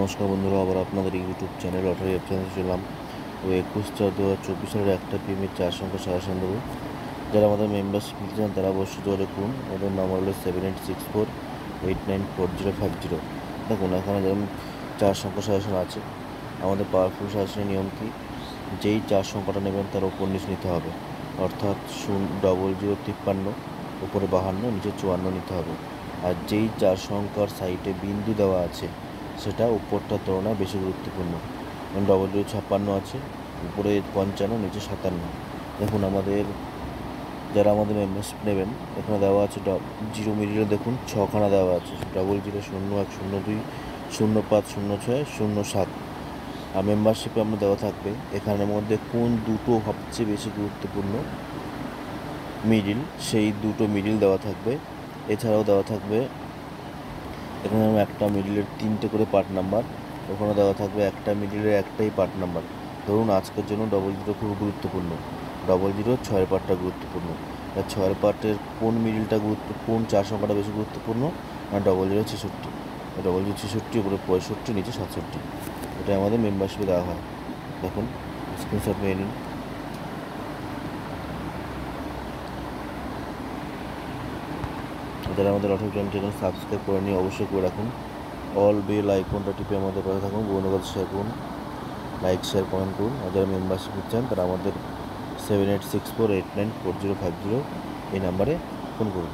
নমস্কার বন্ধুরা, আবার আপনাদের YouTube channel lottery app channel ছিলাম। তো 21/4/2024 সালের 1টা PM-এর 4 সংখ্যা সাজেশন দেবো। যারা আমাদের মেম্বারশিপ নিতে চান তারা অবশ্যই যোগাযোগ করুন। আমাদের নাম্বার হলো 7864894050। দেখুন এখানে যেমন 4 সংখ্যা সাজেশন আছে। আমাদের পাওয়ারফুল সাজেশনের নিয়ম কি, যেই 4 সংখ্যাটা নেবেন তার ওপর নিচ নিতে হবে, অর্থাৎ 0053 উপরে 52 নিচে 54 নিতে হবে। আর যেই 4 সংখ্যার সাইডে বিন্দু দেওয়া আছে সেটা উপরটার তুলনায় বেশি গুরুত্বপূর্ণ। যেমন 0056 আছে, উপরে 55 নিচে 57। দেখুন যারা আমাদের মেম্বারশিপ নেবেন, এখানে দেওয়া আছে জিরো মিডিলে দেখুন 6খানা দেওয়া আছে, 000102050607। আর মেম্বারশিপে আমরা দেওয়া থাকবে এখানের মধ্যে কোন দুটো সবচেয়ে বেশি গুরুত্বপূর্ণ মিডিল, সেই দুটো মিডিল দেওয়া থাকবে। এছাড়াও দেওয়া থাকবে এখানে একটা মিডিলের 3টে করে পার্ট নাম্বার, ওখানে দেওয়া থাকবে একটা মিডিলের একটাই পার্ট নাম্বার। ধরুন আজকের জন্য 00 খুব গুরুত্বপূর্ণ, 00 6 পার্টটা গুরুত্বপূর্ণ। আর 6 পার্টের কোন মিডিলটা কোন 4 সংখ্যাটা বেশি গুরুত্বপূর্ণ না 0066। 0066 উপরে 65 নিচে 67। এটা আমাদের মেম্বারশিপে দেওয়া হয়। দেখুন স্ক্রিনশট নিয়ে নিন। যারা আমাদের লটারি চ্যানেলটি সাবস্ক্রাইব করে নিয়ে অবশ্যই করে রাখুন। অল বেল আইকনটা টিপে আমাদের পাশে থাকুন, বন্ধুদের শেয়ার করুন, লাইক শেয়ার কমেন্ট করুন। আর যারা মেম্বারশিপ চান তারা আমাদের 7864894050 এই নাম্বারে ফোন করুন।